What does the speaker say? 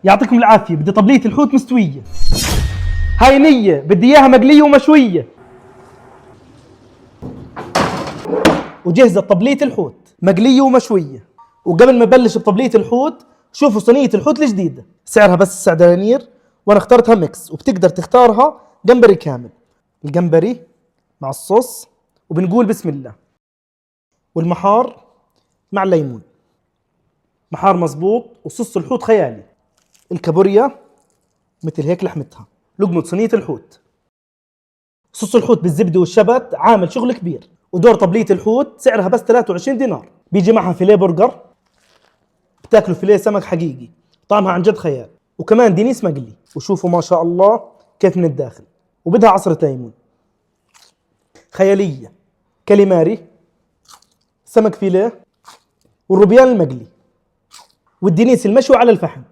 يعطيكم العافية، بدي طبلية الحوت مستوية. هاي نية، بدي إياها مقلية ومشوية. وجهزت طبلية الحوت مقلية ومشوية. وقبل ما أبلش بطبلية الحوت، شوفوا صينية الحوت الجديدة، سعرها بس 9 دنانير، وأنا اخترتها ميكس، وبتقدر تختارها جمبري كامل. الجمبري مع الصوص، وبنقول بسم الله. والمحار مع الليمون، محار مزبوط وصوص الحوت خيالي. الكابوريا مثل هيك لحمتها. لقمة صينية الحوت. صوص الحوت بالزبدة والشبت عامل شغل كبير. ودور طبلية الحوت سعرها بس 23 دينار. بيجي معها فيليه برجر، بتاكلوا فيليه سمك حقيقي طعمها عن جد خيال، وكمان دينيس مقلي. وشوفوا ما شاء الله كيف من الداخل. وبدها عصرة ليمون. خيالية. كاليماري، سمك فيليه، والروبيان المقلي، والدينيس المشوي على الفحم.